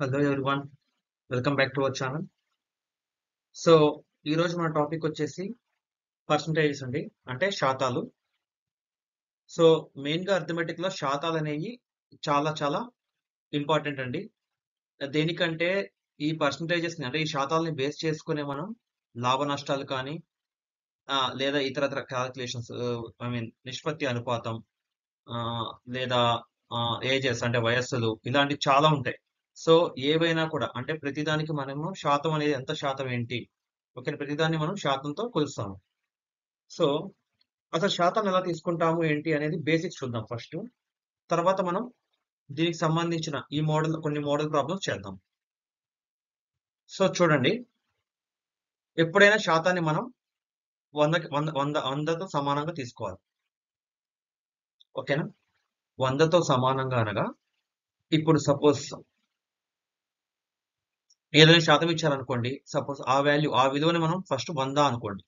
Hello everyone, welcome back to our channel. So ఈ రోజు మన టాపిక్ వచ్చేసి పర్సంటేజెస్ అండి, అంటే శాతాలు. సో మెయిన్ గా అర్థమెటిక్ లో శాతాలు అనేవి చాలా చాలా ఇంపార్టెంట్ అండి. దేనికంటే ఈ పర్సంటేజెస్ ని అంటే ఈ శాతాలని బేస్ చేసుకునే మనం లాభ నష్టాలు కానీ లేదా ఇతరత్ర క్యాలిక్యులేషన్స్, ఐ మీన్ నిష్పత్తి అనుపాతం, ఆ, లేదా ఏజెస్ అంటే వయస్సులు, ఇలాంటివి చాలా ఉంటాయి. సో ఏవైనా కూడా అంటే ప్రతిదానికి మనము శాతం అనేది ఎంత శాతం ఏంటి, ఓకే, ప్రతిదాన్ని మనం శాతంతో కొలుస్తాము. సో అసలు శాతం ఎలా తీసుకుంటాము ఏంటి అనేది బేసిక్స్ చూద్దాం ఫస్ట్. తర్వాత మనం దీనికి సంబంధించిన కొన్ని మోడల్ ప్రాబ్లమ్స్ చేద్దాం. సో చూడండి, ఎప్పుడైనా శాతాన్ని మనం వందతో సమానంగా తీసుకోవాలి. ఓకేనా? 100తో సమానంగా అనగా ఇప్పుడు సపోజ్ ఏదైనా శాతం ఇచ్చారనుకోండి, సపోజ్ ఆ విలువని మనం ఫస్ట్ 100 అనుకోండి.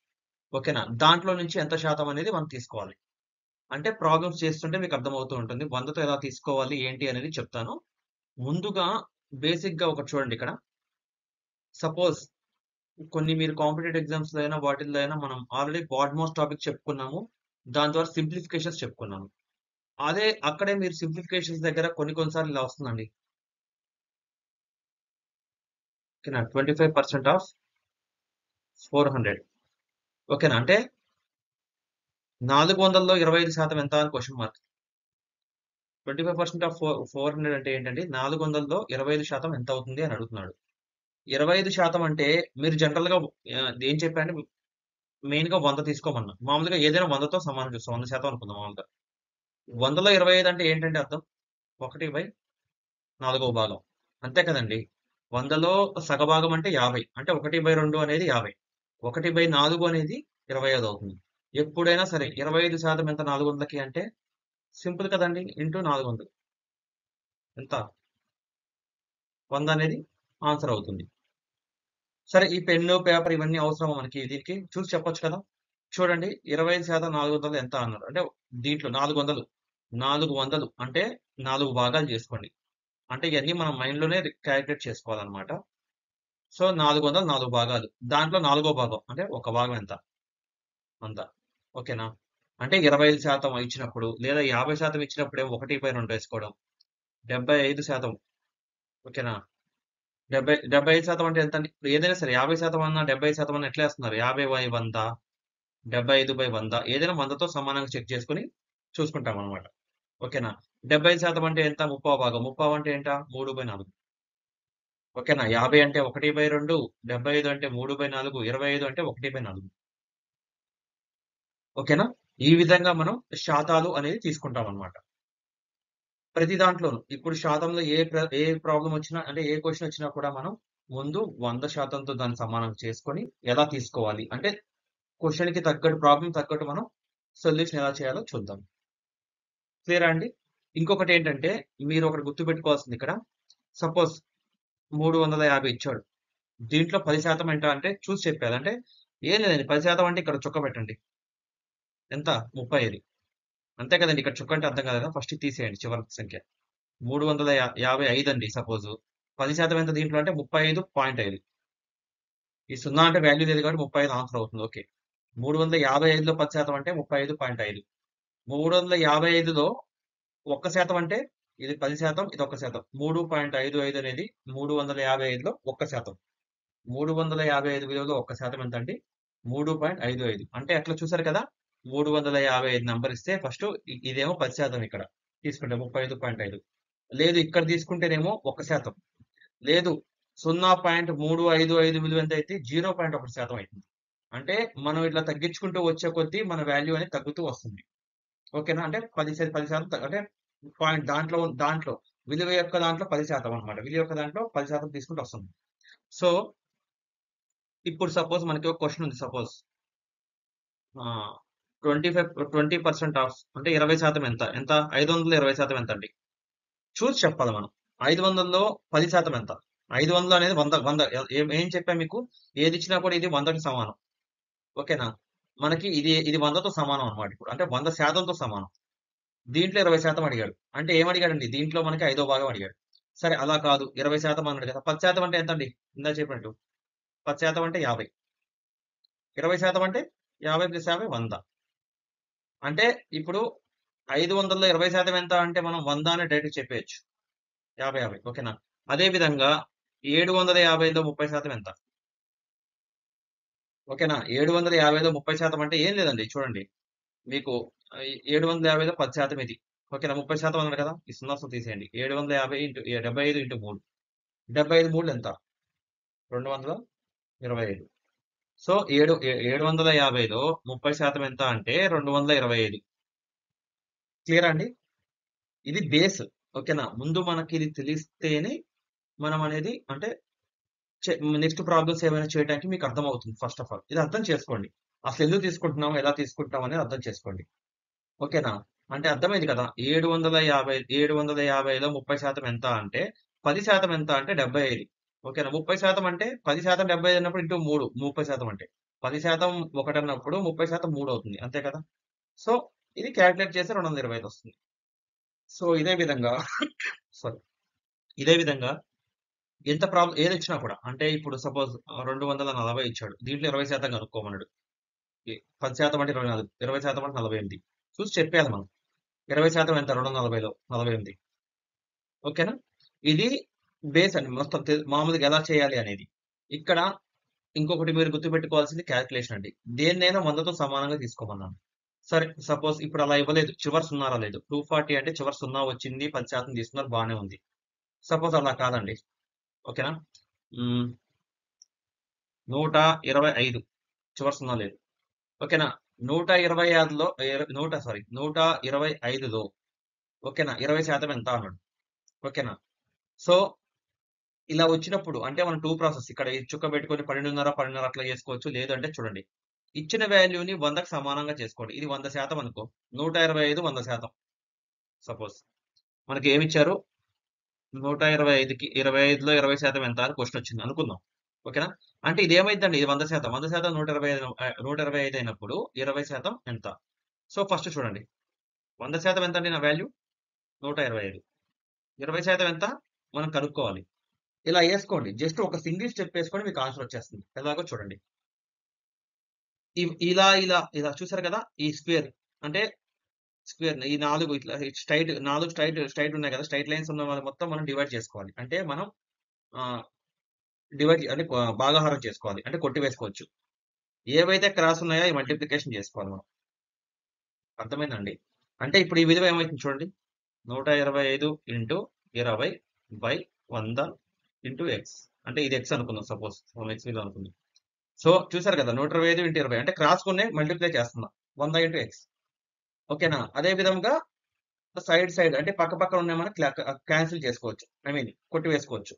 ఓకేనా? దాంట్లో నుంచి ఎంత శాతం అనేది మనం తీసుకోవాలి. అంటే ప్రాబ్లమ్స్ చేస్తుంటే మీకు అర్థమవుతూ ఉంటుంది 100తో ఎలా తీసుకోవాలి ఏంటి అనేది చెప్తాను. ముందుగా బేసిక్ గా ఒకటి చూడండి. ఇక్కడ సపోజ్ కొన్ని మీరు కాంపిటేటివ్ ఎగ్జామ్స్ లో అయినా వాటిల్లో అయినా మనం ఆల్రెడీ బాడ్ మోస్ట్ టాపిక్ చెప్పుకున్నాము. దాని ద్వారా సింప్లిఫికేషన్స్ చెప్పుకున్నాము. అదే అక్కడే మీరు సింప్లిఫికేషన్స్ దగ్గర కొన్నిసార్లు ఇలా వస్తుందండి. ఓకేనా? 25% ఆఫ్ 400. ఓకేనా? అంటే 400లో 25% ఎంత అని క్వశ్చన్ మార్క్. 25% ఆఫ్ 400 అంటే ఏంటంటే 400లో 25% ఎంత అవుతుంది అని అడుగుతున్నాడు. 25% అంటే మీరు జనరల్ గా ఏం చెప్పండి, మెయిన్ గా 100 తీసుకోమన్నా. మామూలుగా ఏదైనా 100తో సమానం చూస్తాం, 100% అనుకుందాం. మామూలుగా 100లో 25 అంటే ఏంటంటే అర్థం 1/4వ భాగం, అంతే కదండి. 100లో సగభాగం అంటే 50, అంటే 1/2 అనేది 50, 1/4 అనేది 25 అవుతుంది. ఎప్పుడైనా సరే 25% ఎంత 400కి అంటే సింపుల్ కదండి, ఇంటూ 400 ఎంత 100 అనేది ఆన్సర్ అవుతుంది. సరే, ఈ పెన్ను పేపర్ ఇవన్నీ అవసరమా మనకి? దీనికి చూసి చెప్పొచ్చు కదా. చూడండి, 25% 400 ఎంత అన్నారు అంటే దీంట్లో 400 అంటే 4 భాగాలు చేసుకోండి. అంటే ఇవన్నీ మనం మైండ్ లోనే క్యాలిక్యులేట్ చేసుకోవాలన్నమాట. సో 400 4 భాగాలు, దాంట్లో 4వ భాగం అంటే ఒక భాగం ఎంత, అంత. ఓకేనా? అంటే 25% ఇచ్చినప్పుడు లేదా 50% ఇచ్చినప్పుడే 1/2 వేసుకోవడం. 75%, ఓకేనా? 75% అంటే ఎంత అండి? ఇప్పుడు ఏదైనా సరే 50% అన్నా 75% అన్నా ఎట్లా వేస్తున్నారు? 50/100, 75/100, ఏదైనా 100తో సమానంగా చెక్ చేసుకొని చూసుకుంటాం అనమాట. ఓకేనా? 75% అంటే ఎంత? ముప్పావు భాగం. ముప్పావు అంటే ఏంట? 3/4. ఓకేనా? 50 అంటే 1/2, 75 అంటే 3/4, 25 అంటే 1/4. ఓకేనా? ఈ విధంగా మనం శాతాలు అనేది తీసుకుంటాం అనమాట. ప్రతి దాంట్లోనూ ఇప్పుడు శాతంలో ఏ ప్రాబ్లం వచ్చినా అంటే ఏ క్వశ్చన్ వచ్చినా కూడా మనం ముందు 100%తో దాన్ని సమానం చేసుకొని ఎలా తీసుకోవాలి అంటే క్వశ్చన్ కి తగ్గట్టు, ప్రాబ్లం తగ్గట్టు మనం సొల్యూషన్ ఎలా చేయాలో చూద్దాం. క్లియరా అండి? ఇంకొకటి ఏంటంటే మీరు ఒకటి గుర్తుపెట్టుకోవాల్సింది ఇక్కడ. సపోజ్ 350 ఇచ్చాడు. దీంట్లో 10% ఎంత అంటే చూసి చెప్పాలి. అంటే ఏం లేదండి, 10% అంటే ఇక్కడ చుక్క పెట్టండి. ఎంత? 35. అంతే కదండి. ఇక్కడ చుక్క అంటే అర్థం కాదు కదా. ఫస్ట్ తీసేయండి చివరి సంఖ్య. 355 అండి సపోజ్. 10% ఎంత దీంట్లో అంటే 35.5. ఈ 0 అంటే వాల్యూ లేదు కాబట్టి 35 ఆన్సర్ అవుతుంది. ఓకే. 355లో 10% అంటే 35.5. 355లో 1% అంటే ఇది 10%, ఇది 1%. 3.55 అనేది 355లో 1%. 355 విలువలో 1% ఎంత అండి? 3.55. అంటే అట్లా చూసారు కదా. 355 నంబర్ ఇస్తే ఫస్ట్ ఇదేమో 10% ఇక్కడ తీసుకుంటే 35.5. లేదు ఇక్కడ తీసుకుంటేనేమో 1%. లేదు 0.355 విలువ ఎంత అయితే 0.1% అవుతుంది. అంటే మనం ఇట్లా తగ్గించుకుంటూ వచ్చే కొద్దీ మన వాల్యూ అనేది తగ్గుతూ వస్తుంది. ఓకేనా? అంటే 10% అంటే పాయింట్ దాంట్లో విలువ యొక్క దాంట్లో 10% అనమాట. విలువ యొక్క దాంట్లో 10% తీసుకుంటూ వస్తుంది. సో ఇప్పుడు సపోజ్ మనకి ఒక క్వశ్చన్ ఉంది. సపోజ్ 20% ఆఫ్ అంటే 20% ఎంత? ఎంత? 500లో 20% ఎంత అండి? చూసి చెప్పాలి మనం. 500లో 10% ఎంత? 500 అనేది 100 ఏం చెప్పా మీకు? ఏది ఇచ్చినా కూడా ఇది 100కి సమానం. ఓకేనా? మనకి ఇది 100తో సమానం అనమాట. ఇప్పుడు అంటే 100%తో సమానం. దీంట్లో 20% అడిగాడు. అంటే ఏం అడిగాడండి? దీంట్లో మనకి 5వ భాగం అడిగాడు. సరే అలా కాదు 20% అన్నాడు కదా, 10% అంటే ఎంత అండి? ఇందాక చెప్పినట్టు 10% అంటే 50, 20% అంటే 50 + 50 100. అంటే ఇప్పుడు 500లో 20% ఎంత అంటే మనం 100 అని డైరెక్ట్ చెప్పేయచ్చు. 50, 50 ఓకేనా? అదే విధంగా 750లో 30% ఎంత? ఓకేనా? 750లో 30% అంటే ఏం లేదండి చూడండి. మీకు 750లో 10% ఇది. ఓకేనా? 30% అన్నాడు కదా! ఈ 0 తీసేయండి. 750 ఇంటూ 75 ఇంటూ 3. 75 3 ఎంత? 225. సో, 750లో 30% ఎంత అంటే 225. క్లియరా అండి? ఇది బేస్. ఓకేనా? ముందు మనకి ఇది తెలిస్తేనే మనం అనేది అంటే నెక్స్ట్ ప్రాబ్లమ్స్ ఏమైనా చేయడానికి మీకు అర్థమవుతుంది ఫస్ట్ ఆఫ్ ఆల్. ఇది అర్థం చేసుకోండి. అసలు ఎందుకు తీసుకుంటున్నాం? ఎలా తీసుకుంటాం అనేది అర్థం చేసుకోండి. ఓకేనా? అంటే అర్థమైంది కదా! 750లో 30% ఎంత అంటే 10% ఎంత అంటే 75. ఓకేనా? 30% అంటే 10% 75 అన్నప్పుడు ఇంటూ 3 30% అంటే. 10% ఒకటన్నప్పుడు 30% 3 అవుతుంది. అంతే కదా! సో, ఇది కాలిక్యులేట్ చేస్తే 225 వస్తుంది. సో, ఇదే విధంగా సారీ. ఇదే విధంగా ఎంత ఏదొచ్చినా కూడా అంటే ఇప్పుడు సపోజ్ 240 ఇచ్చాడు. దీంట్లో 20% కనుక్కోమన్నాడు. 10% అంటే 24, 20% అంటే 48. చూసి చెప్పేయాలి మనం. 20% ఎంత 240లో 48. ఓకేనా? ఇది బేస్ అండి. మొత్తం మామూలుగా ఎలా చేయాలి అనేది. ఇక్కడ ఇంకొకటి మీరు గుర్తుపెట్టుకోవాల్సింది కాలిక్యులేషన్ అండి. దేన్నైనా 100తో సమానంగా తీసుకోమన్నాను. సరే సపోజ్ ఇప్పుడు అలా ఇవ్వలేదు. చివరి 0 రాలేదు. 240 అంటే చివరి 0 వచ్చింది. 10% తీసుకున్నారు బానే ఉంది. సపోజ్ అలా కాదండి. ఓకేనా? హ్మ్. 125 చివరి 0 లేదు. ఓకేనా? 126లో 125లో ఓకేనా? 20% ఎంత అన్నాడు. ఓకేనా? సో, ఇలా వచ్చినప్పుడు అంటే మనం 2 ప్రాసెస్ ఇక్కడ ఈ చుక్క పెట్టుకొని 12.5, 12.5 అట్లా చేసుకోవచ్చు. లేదంటే చూడండి. ఇచ్చిన వాల్యూని 100కి సమానంగా చేసుకోండి. ఇది 100% అనుకో. 125 100% సపోజ్. మనకి ఏమిచ్చారు? 125కి 25లో 20% ఎంత అని క్వెషన్ వచ్చింది అనుకుందాం. ఓకేనా? అంటే ఇదేమైద్దండి? ఇది 100%. 100% 125 అయినప్పుడు 20% ఎంత? సో, ఫస్ట్ చూడండి. 100% ఎంతండి నా వాల్యూ? 125. 20% ఎంత? మనం కనుక్కోవాలి. ఇలా ఏసుకోండి. జస్ట్ ఒక సింగిల్ స్టెప్ ఏసుకొని మీకు ఆన్సర్ వచ్చేస్తుంది. ఎలాగో చూడండి. ఇలా చూసారు కదా! ఈ స్క్వేర్ అంటే స్క్వేర్ ఈ 4 ఇట్లా స్ట్రెయిట్ 4 స్ట్రెయిట్ ఉన్నాయి కదా! స్ట్రెయిట్ లైన్స్ ఉన్న వాళ్ళు మొత్తం మనం డివైడ్ చేసుకోవాలి. అంటే మనం ఆహ్, డివైడ్ అంటే భాగాహారం చేసుకోవాలి. అంటే కొట్టివేసుకోవచ్చు. ఏవైతే క్రాస్ ఉన్నాయో అయి మల్టిప్లికేషన్ చేసుకోవాలి మనం. అర్థమైందండి? అంటే ఇప్పుడు ఈ విలువ ఏమైతుంది చూడండి. 125 ఇంటూ 20/100 ఇంటూ ఎక్స్. అంటే ఇది ఎక్స్ అనుకుందాం సపోజ్. మనం ఎక్స్ విలువ అనుకుందాం. సో, చూసారు కదా! 125 ఇంటూ 20 అంటే క్రాస్‌కున్నే మల్టిప్లై చేస్తున్నా. 100 ఇంటూ ఎక్స్. ఓకేనా? అదే విధంగా సైడ్ అంటే పక్క పక్కన ఉన్నయి మనం కాన్సెల్ చేసుకోవచ్చు. I mean కొట్టివేసుకోవచ్చు.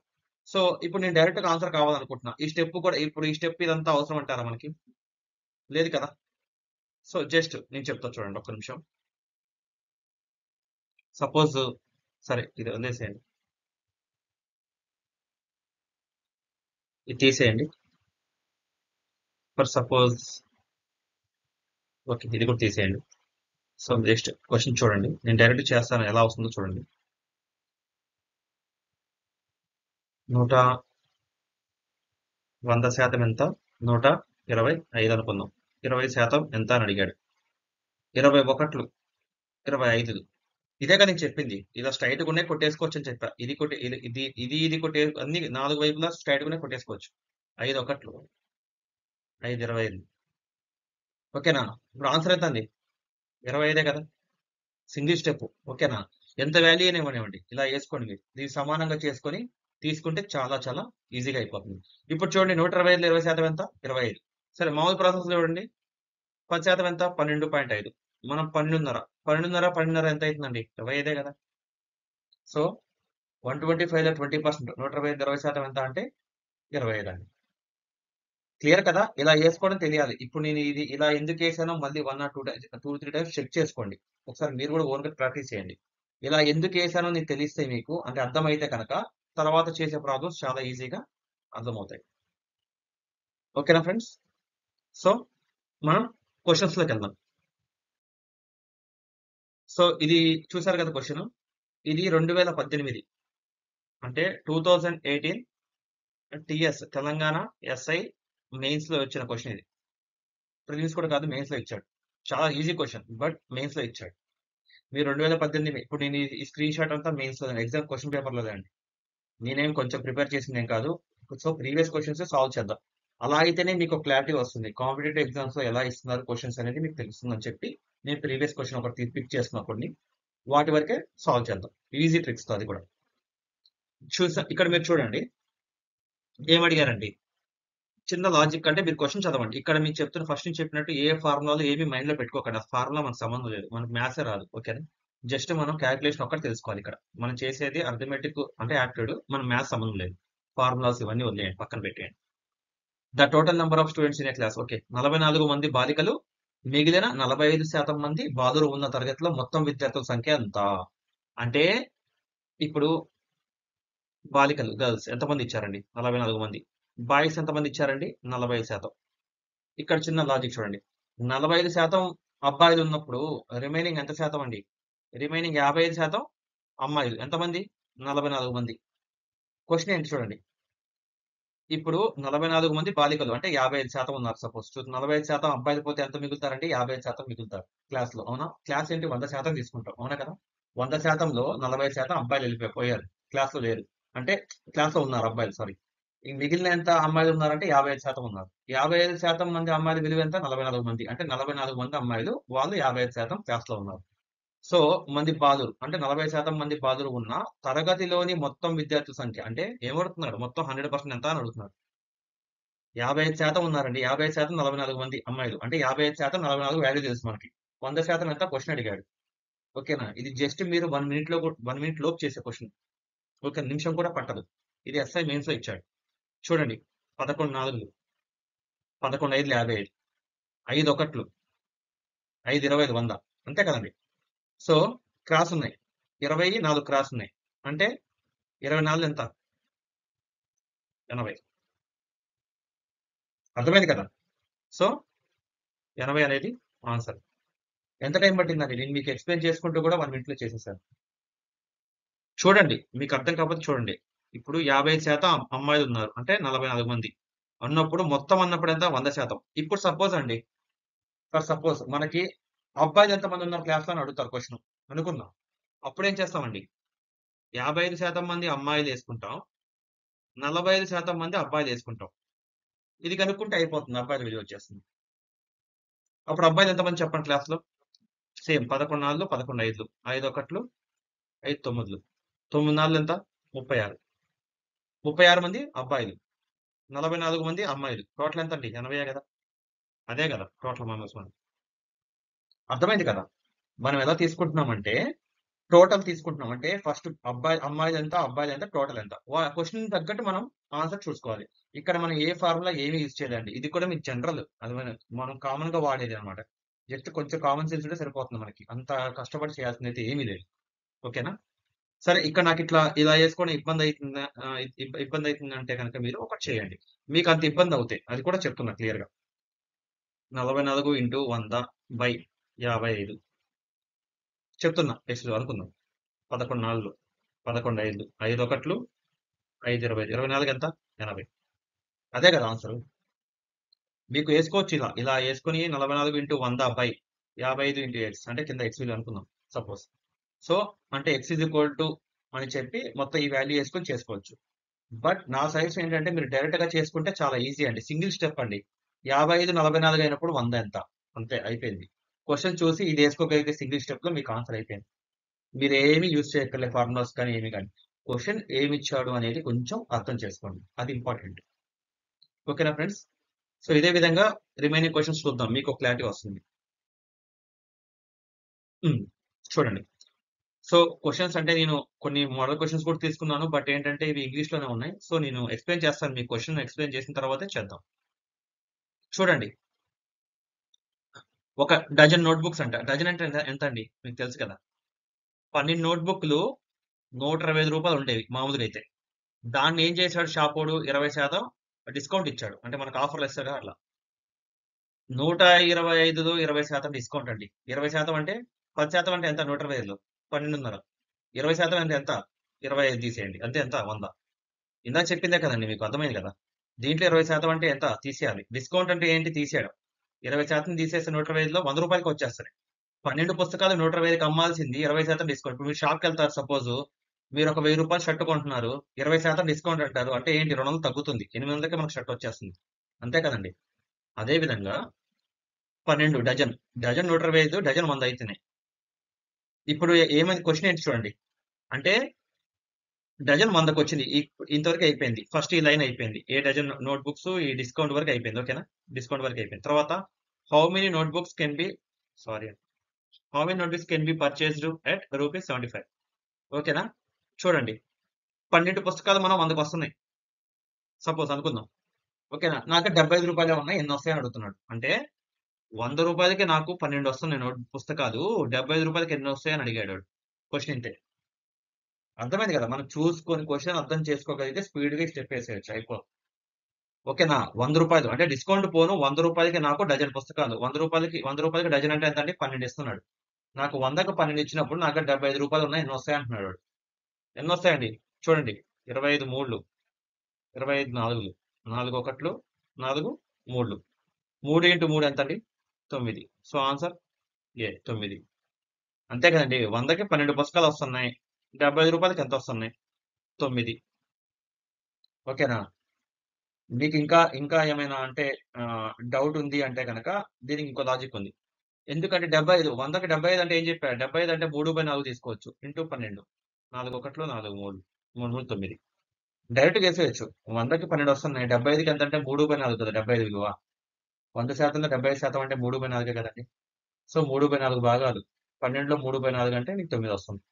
సో, ఇప్పుడు నేను డైరెక్ట్‌గా ఆన్సర్ కావాలనుకుంటున్నా. ఈ స్టెప్ కూడా ఇప్పుడు ఈ స్టెప్ ఇదంతా అవసరం అంటారా మనకి? లేదు కదా! సో, జస్ట్ నేను చెప్తా చూడండి ఒక్క నిమిషం. సపోజ్ సరే ఇది వదిలేసేయండి. ఇది తీసేయండి. For suppose okay. ఇది కూడా తీసేయండి. సో, నెక్స్ట్ క్వెషన్ చూడండి. నేను డైరెక్ట్ చేస్తాను. ఎలా వస్తుందో చూడండి. 100% ఎంత? 125 అనుకుందాం. 20% ఎంత అని అడిగాడు. 21, 25 ఇదే కదా నేను చెప్పింది. ఇలా స్ట్రెయిట్‌గా ఉన్నాయి కొట్టేసుకోవచ్చని చెప్పా. ఇది కొట్టి ఇది కొట్టే అన్ని 4 వైపులా స్ట్రెయిట్‌గానే కొట్టేసుకోవచ్చు. 5 ఒకట్లు, 5 25 ఓకేనా? ఇప్పుడు ఆన్సర్ ఎంత అండి? 25 కదా! సింగిల్ స్టెప్ ఓకేనా? ఎంత వాల్యూ అయినా ఇవ్వనివ్వండి. ఇలా ఏసుకోండి మీరు. దీనికి సమానంగా చేసుకొని తీసుకుంటే చాలా చాలా ఈజీగా అయిపోతుంది. ఇప్పుడు చూడండి 125లో 20% ఎంత? 25. సరే మామూలు ప్రాసెస్‌లో చూడండి. 10% ఎంత? 12.5 మనం 12.5 12.5 ఎంత అయితుందండి? 25 కదా! సో, 125లో 20% 125లో 20% ఎంత అంటే 25 అండి. క్లియర్ కదా! ఇలా ఏసుకోవడం తెలియాలి. ఇప్పుడు నేను ఇది ఇలా ఎందుకేసానో మళ్ళీ 1 ఆర్ 2 టైమ్స్ 2, 3 టైమ్స్ చెక్ చేసుకోండి. ఒకసారి మీరు కూడా ఓన్‌గా ప్రాక్టీస్ చేయండి. ఇలా ఎందుకేసానో నీకు తెలిస్తే మీకు అంటే అర్థమైతే కనుక తర్వాత చేసే ప్రాబ్లమ్స్ చాలా ఈజీగా అర్థమవుతాయి. ఓకేనా ఫ్రెండ్స్? సో, మనం క్వెషన్స్‌లోకెళ్దాం. సో, ఇది చూసారు కదా క్వెషను. ఇది 2018 అంటే 2018 టిఎస్ తెలంగాణ ఎస్ఐ మెయిన్స్ లో వచ్చిన క్వశ్చన్ ఇది. ప్రిలిమ్స్ కూడా కాదు, మెయిన్స్ లో ఇచ్చాడు. చాలా ఈజీ క్వశ్చన్, బట్ మెయిన్స్ లో ఇచ్చాడు. మీరు 2018 ఇప్పుడు నేను ఈ స్క్రీన్ షాట్ అంతా మెయిన్స్ లో ఎగ్జామ్ క్వశ్చన్ పేపర్ లో అండి. నేనేం కొంచెం ప్రిపేర్ చేసింది ఏం కాదు. సో ప్రీవియస్ క్వశ్చన్స్ సాల్వ్ చేద్దాం. అలా అయితేనే మీకు క్లారిటీ వస్తుంది. కాంపిటేటివ్ ఎగ్జామ్స్ లో ఎలా ఇస్తున్నారు క్వశ్చన్స్ అనేది మీకు తెలుస్తుందని చెప్పి నేను ప్రీవియస్ క్వశ్చన్ ఒకటి పిక్ చేసుకున్నప్పుడు వాటి వరకే సాల్వ్ చేద్దాం. ఈజీ ట్రిక్స్ తో అది కూడా చూసా. ఇక్కడ మీరు చూడండి ఏమడిగారండి. చిన్న లాజిక్ అంటే మీరు క్వశ్చన్ చదవండి. ఇక్కడ మీకు చెప్తున్న ఫస్ట్ నుంచి చెప్పినట్టు ఏ ఫార్ములాలు ఏమి మైండ్ లో పెట్టుకోకండి. ఆ ఫార్ములా మనకు సంబంధం లేదు. మనకు మ్యాథ్సే రాదు. ఓకేనా? జస్ట్ మనం క్యాలిక్యులేషన్ ఒక్కటి తెలుసుకోవాలి. ఇక్కడ మనం చేసేది అర్థమెటిక్ అంటే యాప్టిట్యూడ్. మన మ్యాథ్స్ సంబంధం లేదు. ఫార్ములాస్ ఇవన్నీ వదిలేయండి, పక్కన పెట్టేయండి. The total number of students in a class. Okay, 44 మంది బాలికలు, మిగిలిన 45% మంది బాలురు ఉన్న తరగతిలో మొత్తం విద్యార్థుల సంఖ్య ఎంత? అంటే ఇప్పుడు బాలికలు గర్ల్స్ ఎంతమంది ఇచ్చారండి? 44 మంది. బాయ్స్ ఎంతమంది ఇచ్చారండి? 45%. ఇక్కడ చిన్న లాజిక్ చూడండి. 45% అబ్బాయిలు ఉన్నప్పుడు రిమైనింగ్ ఎంత శాతం అండి? రిమైనింగ్ 55% అమ్మాయిలు. ఎంతమంది? 44 మంది. క్వశ్చన్ ఏంటి చూడండి. ఇప్పుడు 44 మంది బాలికలు అంటే 55% ఉన్నారు. సపోజ్ 45% అబ్బాయిలు పోతే ఎంత మిగులుతారండి? 55% మిగులుతారు క్లాస్ లో. అవునా? క్లాస్ ఏంటి 100% తీసుకుంటాం. అవునా కదా? 100%లో 40% అబ్బాయిలు వెళ్ళిపోయారు, క్లాస్ లో లేరు. అంటే క్లాస్ లో ఉన్నారు అబ్బాయిలు, సారీ. ఈ మిగిలిన ఎంత అమ్మాయిలు ఉన్నారంటే 55% ఉన్నారు. 55% మంది అమ్మాయిల విలువ ఎంత? 44 మంది. అంటే 44 మంది అమ్మాయిలు, వాళ్ళు 55% క్లాస్ లో ఉన్నారు. సో మంది బాలురు అంటే 40% మంది బాలురు ఉన్న తరగతిలోని మొత్తం విద్యార్థుల సంఖ్య అంటే ఏమడుగుతున్నాడు? మొత్తం 100% ఎంత అని అడుగుతున్నాడు. 55% ఉన్నారండి. 55% 44 మంది అమ్మాయిలు అంటే 55% 44 వాల్యూ తెలుసు మనకి. 100% ఎంత క్వశ్చన్ అడిగాడు. ఓకేనా? ఇది జస్ట్ మీరు 1 మినిట్ లో 1 మినిట్ లోపు చేసే క్వశ్చన్. ఓకే, నిమిషం కూడా పట్టదు. ఇది ఎస్ఐ మెయిన్స్ లో ఇచ్చాడు. చూడండి, 11 4లు, 11 5లు 55, 5 1లు, 5 20 100. అంతే కదండి? సో క్రాస్ ఉన్నాయి, 24 క్రాస్ ఉన్నాయి. అంటే 24 ఎంత? 80. అర్థమైంది కదా? సో 80 అనేది ఆన్సర్. ఎంత టైం పట్టిందండి? నేను మీకు ఎక్స్ప్లెయిన్ చేసుకుంటూ కూడా 1 మినిట్ లో చేసేసాను. చూడండి, మీకు అర్థం కాకపోతే చూడండి. ఇప్పుడు 55% అమ్మాయిలు ఉన్నారు అంటే 44 మంది అన్నప్పుడు, మొత్తం అన్నప్పుడు ఎంత? 100%. ఇప్పుడు సపోజ్ అండి, ఫర్ సపోజ్ మనకి అబ్బాయిలు ఎంతమంది ఉన్నారు క్లాస్ లో అని అడుగుతారు క్వశ్చన్ అనుకుందాం. అప్పుడు ఏం చేస్తామండి? 55% మంది అమ్మాయిలు వేసుకుంటాం, 45% మంది అబ్బాయిలు వేసుకుంటాం. ఇది కనుక్కుంటే అయిపోతుంది, అబ్బాయిల విలువ వచ్చేస్తుంది. అప్పుడు అబ్బాయిలు ఎంతమంది చెప్పండి క్లాస్ లో? సేమ్ 11 4లు, 11 5లు, 5 1లు, 5 9లు. 9 4లు ఎంత? 36. 36 మంది అబ్బాయిలు, 44 మంది అమ్మాయిలు. టోటల్ ఎంత అండి? 80 కదా? అదే కదా టోటల్ మెంబర్స్ మనం. అర్థమైంది కదా? మనం ఎలా తీసుకుంటున్నామంటే టోటల్ తీసుకుంటున్నాం. అంటే ఫస్ట్ అమ్మాయిలు ఎంత, అబ్బాయిలు ఎంత, టోటల్ ఎంత. క్వశ్చన్ తగ్గట్టు మనం ఆన్సర్ చూసుకోవాలి. ఇక్కడ మనం ఏ ఫార్ములా ఏమి యూజ్ చేయాలండి. ఇది కూడా మీకు జనరల్, అది మనం కామన్ గా వాడేది అనమాట. జస్ట్ కొంచెం కామన్ సెన్స్ ఉంటే సరిపోతుంది మనకి. అంత కష్టపడి చేయాల్సింది అయితే ఏమీ లేదు. ఓకేనా? సరే, ఇక్కడ నాకు ఇట్లా ఇలా వేసుకొని ఇబ్బంది అవుతుందా, ఇబ్బంది అవుతుంది అంటే కనుక మీరు ఒకటి చేయండి. మీకు అంత ఇబ్బంది అవుతాయి, అది కూడా చెప్తున్నా క్లియర్ గా. 44 ఇంటూ 100 బై 55 చెప్తున్నా. నెక్స్ట్ అనుకుందాం. 11 4లు, 11 5లు, 5 1లు, 5 20, 24 ఎంత? 80. అదే కదా ఆన్సర్. మీకు వేసుకోవచ్చు ఇలా ఇలా వేసుకొని 44 ఇంటూ 100 బై 55 ఇంటూ ఎక్స్ అంటే కింద ఎక్స్ విలువ అనుకుందాం సపోజ్. సో అంటే ఎక్స్ ఇజ్ ఈక్వల్ టు అని చెప్పి మొత్తం ఈ వాల్యూ వేసుకొని చేసుకోవచ్చు. బట్ నా సజెషన్ ఏంటంటే మీరు డైరెక్ట్ గా చేసుకుంటే చాలా ఈజీ అండి. సింగిల్ స్టెప్ అండి. 55 44 అయినప్పుడు 100 ఎంత? అంతే, అయిపోయింది. క్వశ్చన్ చూసి ఇది వేసుకోగలిగితే సింగిల్ స్టెప్ లో మీకు ఆన్సర్ అయిపోయింది. మీరు ఏమి యూజ్ చేయక్కర్లే, ఫార్ములాస్ కానీ ఏమి కానీ. క్వశ్చన్ ఏమి ఇచ్చాడు అనేది కొంచెం అర్థం చేసుకోండి, అది ఇంపార్టెంట్. ఓకేనా ఫ్రెండ్స్? సో ఇదే విధంగా రిమైనింగ్ క్వశ్చన్స్ చూద్దాం, మీకు క్లారిటీ వస్తుంది. చూడండి. సో క్వశ్చన్స్ అంటే నేను కొన్ని మోడల్ క్వశ్చన్స్ కూడా తీసుకున్నాను, బట్ ఏంటంటే ఇవి ఇంగ్లీష్ లోనే ఉన్నాయి. సో నేను ఎక్స్ప్లెయిన్ చేస్తాను, మీ క్వశ్చన్ ఎక్స్ప్లెయిన్ చేసిన తర్వాతే చేద్దాం. చూడండి, ఒక డజన్ నోట్బుక్స్ అంట. డజన్ అంటే ఎంత అండి? మీకు తెలుసు కదా. 12 నోట్బుక్లు 125 రూపాయలు ఉండేవి మామూలుగా అయితే. దాన్ని ఏం చేశాడు షాపోడు? 20% డిస్కౌంట్ ఇచ్చాడు. అంటే మనకు ఆఫర్లు ఇస్తాడు అట్లా. 125లో 20% డిస్కౌంట్ అండి. 20% అంటే 10% అంటే ఎంత? 125లో 12.5. 20% అంటే ఎంత? 25 తీసేయండి. అంతే ఎంత? 100. ఇందాక చెప్పిందే కదండీ మీకు అర్థమైంది కదా! దీంట్లో 20% అంటే ఎంత? తీసేయాలి. డిస్కౌంట్ అంటే ఏంటి? తీసేయడం. 20% తీసేస్తే 125లో రూ. 100కి వచ్చేస్తది. 12 పుస్తకాలు 125కి అమ్మాల్సింది 20% డిస్కౌంట్. ఇప్పుడు మీరు షాప్‌కెళ్తారు సపోజు. మీరు ఒక రూ. 1000 షర్ట్ కొంటున్నారు. 20% డిస్కౌంట్ అంటారు. అంటే ఏంటి? 200 తగ్గుతుంది. 800కే మనకు షర్ట్ వచ్చేస్తుంది. అంతే కదండీ! అదే విధంగా 12 డజన్. డజన్ 125, డజన్ 100 అయితున్నాయి. ఇప్పుడు ఏమైంది? క్వెషన్ ఏంటి చూడండి. అంటే డజన్ 100కొచ్చింది. ఇంతవరకు అయిపోయింది. ఫస్ట్ ఈ లైన్ అయిపోయింది. ఏ డజన్ నోట్‌బుక్స్ ఈ డిస్కౌంట్ వరకు అయిపోయింది. ఓకేనా? డిస్కౌంట్ వరకు అయిపోయింది. తర్వాత how many notebooks can be sorry how many notebooks can be purchased at rupees 75 ఓకేనా? చూడండి. 12 పుస్తకాలు మనం 100కొస్తున్నాయి. సపోజ్ అనుకుందాం. ఓకేనా? నాకు రూ. 75 ఉన్నాయి. ఎన్నొస్తాయని అడుగుతున్నాడు. అంటే రూ. 100కి నాకు 12 వస్తున్నాయి పుస్తకాలు. రూ. 75కి ఎన్నొస్తాయని అడిగాడు వాడు. క్వెషన్ ఇంతే. అర్థమైంది కదా! మనం చూసుకొని క్వెషన్ అర్థం చేసుకోగలిగితే స్పీడ్‌గా స్టెప్ ఏసేయొచ్చు ఓకేనా? రూ. 100 అంటే డిస్కౌంట్ పోను రూ. 100కి నాకు డజన్ పుస్తకాలు. రూ. 100కి డజన్ అంటే ఎంతండి? 12 ఇస్తున్నాడు. నాకు 100కి 12 ఇచ్చినప్పుడు నా దగ్గర రూ. 75 ఉన్నాయి. ఎన్నొస్తాయి అంటున్నాడు వాడు. ఎన్నొస్తాయండి? చూడండి. 25 మూడులు, 25 నాలుగులు, 4 ఒకట్లు, 4 మూడులు. 3 ఇంటూ 3 ఎంతండి? 9. సో ఆన్సర్ ఏ 9. అంతే కదండీ! 100కి 12 పుస్తకాలు వస్తున్నాయి. రూ. 75కి ఎంత వస్తున్నాయి? 9. ఓకేనా? మీకు ఇంకా ఏమైనా అంటే డౌట్ ఉంది అంటే గనక దీనికి ఇంకో లాజిక్ ఉంది. ఎందుకంటే 75 100కి 75 అంటే ఏం చెప్పాడు? 75 అంటే 3/4 తీసుకోవచ్చు. ఇంటూ 12. 4 ఒకట్లు, 4 మూడులు. 3 మూడు 9. డైరెక్ట్‌గా ఏసేయొచ్చు. 100కి 12 వస్తున్నాయి. 75కి ఎంతంటే 3/4 కదా! 75 విలువ. 100%లో 75% అంటే 3/4 కదండీ! సో 3/4 భాగాలు. 12లో 3/4 అంటే నీకు 9 వస్తుంది.